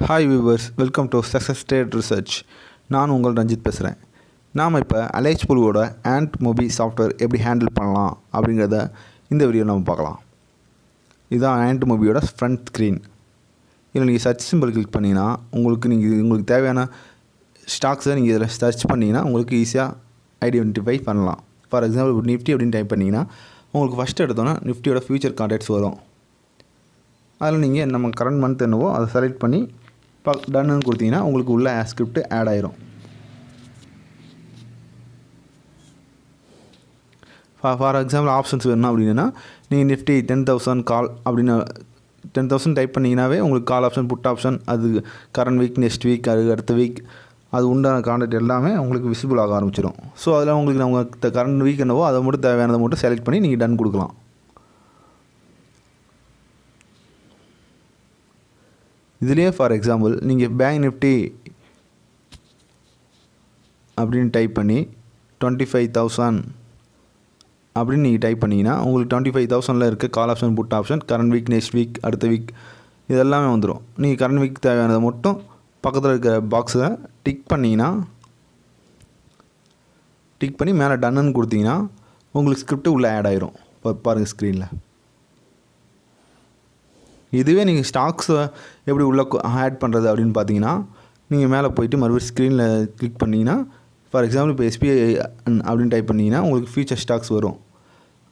Hi viewers, welcome to success trade research. நான் உங்கள் ரஞ்சித் பேசுகிறேன். நாம் இப்போ அலைஸ்புளுவோட மோபி சாஃப்ட்வேர் எப்படி ஹேண்டில் பண்ணலாம் அப்படிங்கிறத இந்த வீடியோ நம்ம பார்க்கலாம். இதுதான் மோபியோட ஃப்ரண்ட் ஸ்க்ரீன். இதில் நீங்கள் சர்ச் சிம்பிள் கிளிக் பண்ணிங்கன்னா உங்களுக்கு தேவையான ஸ்டாக்ஸை நீங்கள் இதில் சர்ச் பண்ணிங்கன்னா உங்களுக்கு ஈஸியாக ஐடென்டிஃபை பண்ணலாம். ஃபார் எக்ஸாம்பிள் நிஃப்டி அப்படின்னு டைப் பண்ணிங்கன்னா உங்களுக்கு ஃபஸ்ட்டு எடுத்தோன்னா நிஃப்டியோட ஃபியூச்சர் கான்ட்ராக்ட்ஸ் வரும். அதில் நீங்கள் நம்ம கரண்ட் மந்த் என்னவோ அதை செலக்ட் பண்ணி டன்னு கொடுத்தீங்கன்னா உங்களுக்கு உள்ள ஸ்கிரிப்ட் ஆட் ஆயிரும். ஃபார் எக்ஸாம்பிள் ஆப்ஷன்ஸ் வேணும் அப்படின்னா நீங்கள் நிஃப்டி 10,000 கால் அப்படின்னு 10,000 டைப் பண்ணிங்கனாவே உங்களுக்கு கால் ஆப்ஷன், புட் ஆப்ஷன், அது கரண்ட் வீக், நெக்ஸ்ட் வீக், அது அடுத்த வீக், அது உண்டான கான்ட்ராக்ட் எல்லாமே உங்களுக்கு விசிபிள் ஆக ஆரம்பிச்சிடும். ஸோ அதில் உங்களுக்கு நம்ம கரண்ட் வீக் என்னவோ அதை மட்டும் தேவையானதை மட்டும் செலக்ட் பண்ணி நீங்கள் டன் கொடுக்கலாம். இதுலேயே ஃபார் எக்ஸாம்பிள் நீங்கள் பேங்க் நிஃப்டி அப்படின்னு டைப் பண்ணி 25,000 அப்படின்னு நீங்கள் டைப் பண்ணிங்கன்னா உங்களுக்கு 25,000 இருக்க call option, put option, current week, next week, அடுத்த வீக் இதெல்லாமே வந்துடும். நீங்கள் கரண்ட் வீக் தேவையானதை மட்டும் பக்கத்தில் இருக்கிற பாக்ஸை டிக் பண்ணி மேலே டன்னு கொடுத்தீங்கன்னா உங்களுக்கு ஸ்கிரிப்ட் உள்ளே ஆட் ஆயிரும். பாருங்கள் ஸ்க்ரீனில். இதுவே நீங்கள் ஸ்டாக்ஸை எப்படி உள்ளே ஆட் பண்ணுறது அப்படின்னு பார்த்தீங்கன்னா நீங்கள் மேலே போய்ட்டு மறுபடியும் ஸ்க்ரீனில் கிளிக் பண்ணிங்கன்னா ஃபார் எக்ஸாம்பிள் இப்போ எஸ்பிஐ அப்படின்னு டைப் பண்ணிங்கன்னா உங்களுக்கு ஃபியூச்சர் ஸ்டாக்ஸ் வரும்.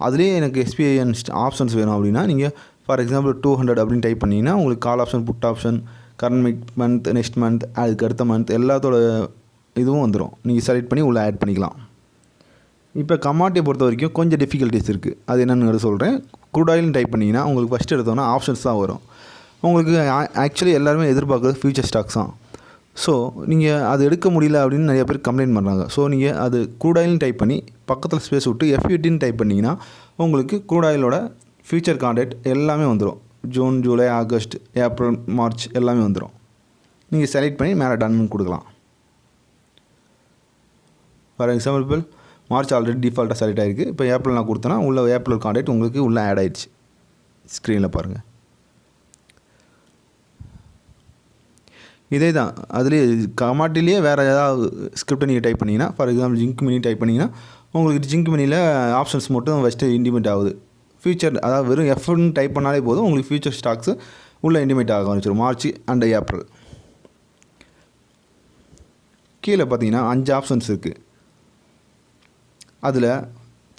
அதுலேயே எனக்கு எஸ்பிஐஎன் ஆப்ஷன்ஸ் வேணும் அப்படின்னா நீங்கள் ஃபார் எக்ஸாம்பிள் 200 அப்படின்னு டைப் பண்ணிங்கன்னா உங்களுக்கு call option, put option, current month, next month, அதுக்கு அடுத்த மந்த் எல்லாத்தோட இதுவும் வந்துடும். நீங்கள் செலக்ட் பண்ணி உள்ளே ஆட் பண்ணிக்கலாம். இப்போ கமாடியை பொறுத்த வரைக்கும் கொஞ்சம் டிஃபிகல்ட்டிஸ் இருக்குது. அது என்னென்னு சொல்கிறேன். க்ரூட் ஆயில்னு டைப் பண்ணிங்கன்னா உங்களுக்கு ஃபஸ்ட்டு எடுத்தோன்னா ஆப்ஷன்ஸ் தான் வரும். உங்களுக்கு ஆக்சுவலி எல்லாருமே எதிர்பார்க்குறது ஃபியூச்சர் ஸ்டாக்ஸ் தான். ஸோ நீங்கள் அது எடுக்க முடியல அப்படின்னு நிறைய பேர் கம்ப்ளைண்ட் பண்ணுறாங்க. ஸோ நீங்கள் அது க்ரூட் ஆயில்னு டைப் பண்ணி பக்கத்தில் ஸ்பேஸ் விட்டு FUTன்னு டைப் பண்ணிங்கன்னா உங்களுக்கு க்ரூட் ஆயிலோட ஃபியூச்சர் கான்ட்ராக்ட் எல்லாமே வந்துடும். June, July, August, April, March எல்லாமே வந்துடும். நீங்கள் செலக்ட் பண்ணி மேலே டன்னு கொடுக்கலாம். ஃபார் எக்ஸாம்பிள் மார்ச் ஆல்ரெடி டிஃபால்ட்டாக செலக்ட் ஆகிருக்கு. இப்போ ஏப்ரல் நான் கொடுத்தேன்னா உள்ள ஏப்ரல் கான்ட்ராக்ட் உங்களுக்கு உள்ளே ஆட் ஆகிடுச்சு. ஸ்க்ரீனில் பாருங்கள். இதே தான் அதுலேயே கமாட்டிலேயே வேறு ஏதாவது ஸ்கிரிப்டை நீங்கள் டைப் பண்ணிங்கன்னா for example zinc mini type பண்ணிங்கன்னா உங்களுக்கு ஜிங்க் மினியில் ஆப்ஷன்ஸ் மட்டும் ஃபஸ்ட்டு இன்டிமேட் ஆகுது. ஃபியூச்சர் அதாவது வெறும் எஃப்னு டைப் பண்ணாலே போதும் உங்களுக்கு ஃபியூச்சர் ஸ்டாக்ஸு உள்ளே இன்டிமேட் ஆக ஆரம்பிச்சிடும். March and April. கீழே பார்த்தீங்கன்னா 5 ஆப்ஷன்ஸ் இருக்குது. அதில்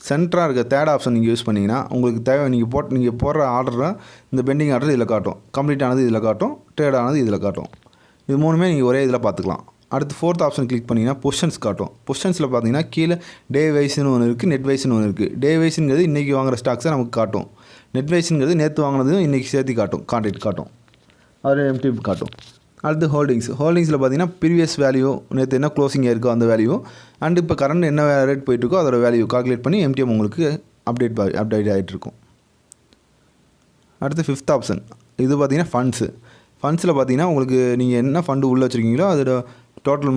சென்டராக இருக்க தேர்ட் ஆப்ஷன் நீங்கள் யூஸ் பண்ணிங்கன்னா உங்களுக்கு தேவை நீங்கள் போடுற ஆர்டரை இந்த பெண்டிங் ஆர்டர் இதில் காட்டும், கம்ப்ளீட் ஆனது இதில் காட்டும், ட்ரேட் ஆனது இதில் காட்டும். இது மூணுமே நீங்கள் ஒரே இதில் பார்த்துக்கலாம். அடுத்து 4th ஆப்ஷன் கிளிக் பண்ணிங்கன்னா பொசிஷன்ஸ் காட்டும். பொசிஷன்ஸில் பார்த்தீங்கன்னா கீழே டே வைஸ்னு ஒன்று இருக்குது, நெட் வைஸ்னு ஒன்று இருக்குது. டே வைஸுங்கிறது இன்றைக்கி வாங்குகிற ஸ்டாக்ஸை நமக்கு காட்டும். நெட் வைஸுங்கிறது நேற்று வாங்கினதும் இன்றைக்கி சேர்த்து காட்டும், கான்ட்ராக்ட் காட்டும், அதில் எம்டி காட்டும். அடுத்து ஹோல்டிங்ஸில் பார்த்தீங்கன்னா ப்ரீவியஸ் வேல்யூ, நேற்று என்ன க்ளோசிங் இருக்கோ அந்த வேல்யூ, அண்ட் இப்போ கரண்ட் என்ன ரேட் போயிட்டுருக்கோ அதோட வேல்யூ கால்குலேட் பண்ணி MTM உங்களுக்கு அப்டேட் ஆகிட்டுருக்கும். அடுத்து 5th ஆப்ஷன் இது பார்த்தீங்கன்னா ஃபண்ட்ஸில் பார்த்தீங்கன்னா உங்களுக்கு நீங்கள் என்ன ஃபண்டு உள்ளே வச்சுருக்கீங்களோ அதோட total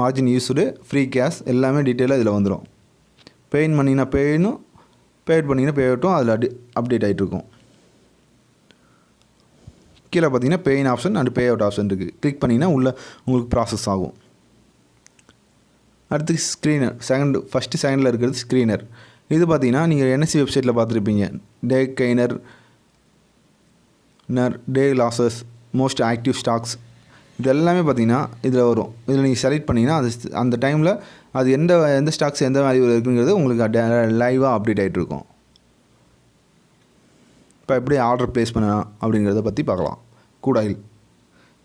margin used, free cash எல்லாமே டீட்டெயிலாக இதில் வந்துடும். பேயின் பண்ணிங்கன்னா பேயினும், பேட் பண்ணிங்கன்னா பேட்டும் அதில் அப்டேட் ஆகிட்டுருக்கும். கீழே பார்த்தீங்கன்னா pay in option and pay out option இருக்குது. கிளிக் பண்ணிங்கன்னா உள்ளே உங்களுக்கு ப்ராசஸ் ஆகும். அடுத்து ஸ்க்ரீனர், ஃபஸ்ட்டு செகண்டில் இருக்கிறது ஸ்க்ரீனர். இது பார்த்தீங்கன்னா நீங்கள் NSE வெப்சைட்டில் பார்த்துருப்பீங்க. டே கெய்னர், டே லாசஸ், மோஸ்ட் ஆக்டிவ் ஸ்டாக்ஸ் இது எல்லாமே பார்த்தீங்கன்னா இதில் வரும். இதில் நீங்கள் செலக்ட் பண்ணிங்கன்னா அது அந்த டைமில் அது எந்த ஸ்டாக்ஸ் எந்த வேல்யூவில் இருக்குங்கிறது உங்களுக்கு லைவாக அப்டேட் ஆகிட்டு இருக்கும். இப்போ எப்படி ஆர்டர் ப்ளேஸ் பண்ணலாம் அப்படிங்கிறத பற்றி பார்க்கலாம். க்ரூட் ஆயில்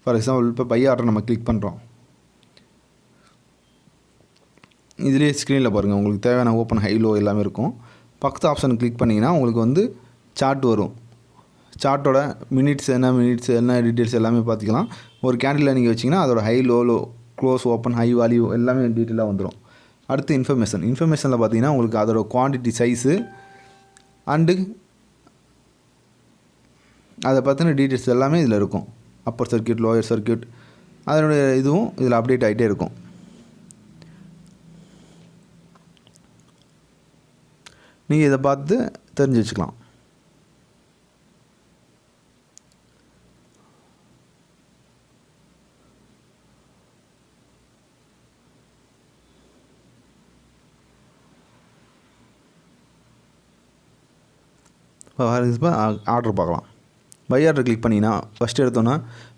ஃபார் எக்ஸாம்பிள் இப்போ பை ஆர்டர் நம்ம கிளிக் பண்ணுறோம். இதுலேயே ஸ்க்ரீனில் பாருங்கள் உங்களுக்கு தேவையான ஓப்பன், ஹை, லோ எல்லாமே இருக்கும். பக்கத்து ஆப்ஷன் கிளிக் பண்ணிங்கன்னா உங்களுக்கு சார்ட் வரும். சார்ட்டோட மினிட்ஸ் என்ன டீட்டெயில்ஸ் எல்லாமே பார்த்துக்கலாம். ஒரு கேண்டில் நீங்கள் வச்சிங்கன்னா அதோட high, low, close, open, high value எல்லாமே டீட்டெயிலாக வந்துடும். அடுத்து இன்ஃபர்மேஷனில் பார்த்தீங்கன்னா உங்களுக்கு அதோட குவான்டிட்டி, சைஸு அண்டு அதை பற்றின டீட்டெயில்ஸ் எல்லாமே இதில் இருக்கும். அப்பர் சர்க்யூட், லோயர் சர்க்யூட் அதனுடைய இதுவும் இதில் அப்டேட் ஆகிட்டே இருக்கும். நீங்கள் இதை பார்த்து தெரிஞ்சு வச்சுக்கலாம். இப்போ ஆர்டர் பார்க்கலாம். பை ஆர்டர் கிளிக் பண்ணிங்கன்னா ஃபஸ்ட்டு எடுத்தோன்னா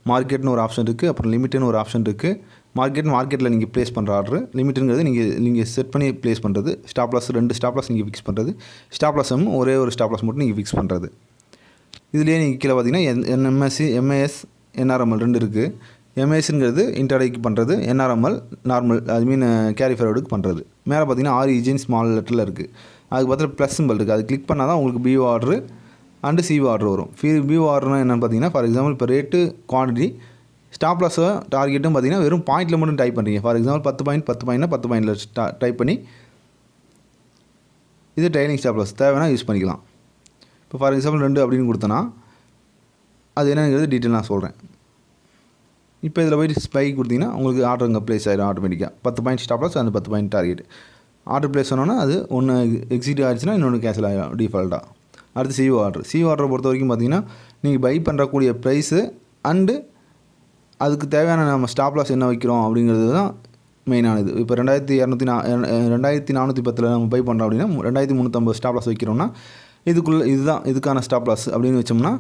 மார்க்கெட்னு ஒரு ஆப்ஷன் இருக்குது, அப்புறம் லிமிட்டுன்னு ஒரு ஆப்ஷன் இருக்குது. மார்க்கெட்டில் நீங்கள் ப்ளேஸ் பண்ணுற ஆர்டர், லிமிட்டுங்கிறது நீங்கள் செட் பண்ணி ப்ளேஸ் பண்ணுறது, ஸ்டாப் லாஸ் 2 ஸ்டாப் லாஸ் நீங்கள் ஃபிக்ஸ் பண்ணுறது, ஸ்டாப் லாஸ் ஒரே ஒரு ஸ்டாப் லாஸ் மட்டும் நீங்கள் ஃபிக்ஸ் பண்ணுறது. இதுலேயே நீங்கள் கீழே பார்த்தீங்கன்னா எம்ஏஎஸ் என்ஆர்எம்எல் 2 இருக்குது. எம்ஏஎஸ்ங்கிறது இன்டர்டேக்கு பண்ணுறது, என்ஆர்எம்எல் நார்மல் கேரி ஃபார்வர்டுக்கு பண்ணுறது. மேலே பார்த்தீங்கன்னா ஆரிஜின் ஸ்மால் லெட்டரில் இருக்குது. அதுக்கு பார்த்தா ப்ளஸ் சிம்பிள் இருக்குது. அது கிளிக் பண்ணால் தான் உங்களுக்கு PO order and CO order வரும். பிஓ ஆர்டர்னால் என்னென்னு பார்த்தீங்கன்னா, ஃபார் எக்ஸாம்பிள் இப்போ ரேட்டு குவான்டிட்டி ஸ்டாப் லாஸும் டார்கெட்டும் பார்த்தீங்கன்னா வெறும் பாயிண்டில் மட்டும் டைப் பண்ணுறீங்க. ஃபார் எக்ஸாம்பிள் 10 பாயிண்ட்னா 10 பாயிண்டில் டைப் பண்ணி இது ட்ரைனிங் ஸ்டாப் லாஸ் தேவைன்னா யூஸ் பண்ணிக்கலாம். இப்போ ஃபார் எக்ஸாம்பிள் 2 அப்படின்னு கொடுத்தனா அது என்னங்கிறது டீட்டெயில் நான் சொல்கிறேன். இப்போ இதில் போய்ட்டு ஸ்பை கொடுத்தீங்கன்னா உங்களுக்கு ஆர்டர் இங்கே ப்ளேஸ் ஆகிடும் ஆட்டோமேட்டிக்காக. 10 பாயிண்ட் ஸ்டாப் லாஸ், அந்த 10 பாயிண்ட் டார்கெட். ஆர்டர் ப்ளேஸ் பண்ணோன்னா அது ஒன்று எக்ஸிட் ஆகிடுச்சுன்னா இன்னொன்று கேன்சல் ஆகிடும் டிஃபால்ட்டாக. அடுத்து சிஓ ஆர்டரை பொறுத்த வரைக்கும் பார்த்தீங்கன்னா நீங்கள் பை பண்ணுறக்கூடிய ப்ரைஸு அண்டு அதுக்கு தேவையான நம்ம ஸ்டாப் லாஸ் என்ன வைக்கிறோம் அப்படிங்கிறது தான் மெயினானது. இப்போ 2410 நம்ம பை பண்ணுறோம் அப்படின்னா 2350 ஸ்டாப் லாஸ் வைக்கிறோம்னா இதுக்கான ஸ்டாப் லாஸ் அப்படின்னு வச்சோம்னா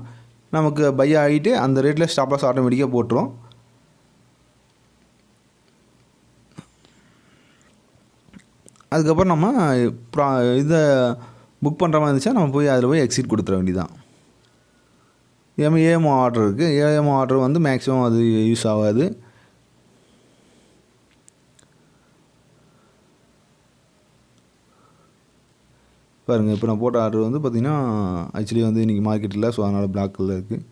நமக்கு பை ஆகிட்டு அந்த ரேட்டில் ஸ்டாப் லாஸ் ஆட்டோமேட்டிக்காக போட்டுரும். அதுக்கப்புறம் நம்ம இதை புக் பண்ணுற மாதிரி இருந்துச்சா நம்ம போய் அதில் போய் எக்ஸிட் கொடுத்துட வேண்டியதான். ஏஎம்ஓ ஆர்டர் இருக்குது. ஏஎம்ஓ ஆர்டர் வந்து மேக்ஸிமம் அது யூஸ் ஆகாது. பாருங்கள், இப்போ நான் போட்ட ஆர்டர் வந்து பார்த்திங்கன்னா ஆக்சுவலி வந்து இன்றைக்கி மார்க்கெட் இல்லை, ஸோ அதனால் பிளாக்கில் இருக்குது.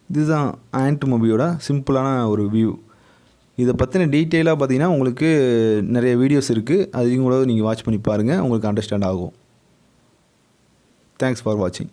இதுதான் Mobiயோட சிம்பிளான ஒரு வியூ. இதை பற்றின டீட்டெயிலாக பார்த்தீங்கன்னா உங்களுக்கு நிறைய வீடியோஸ் இருக்குது, அதையும் கூட நீங்கள் வாட்ச் பண்ணி பாருங்கள், உங்களுக்கு அண்டர்ஸ்டாண்ட் ஆகும். தேங்க்ஸ் ஃபார் வாட்சிங்.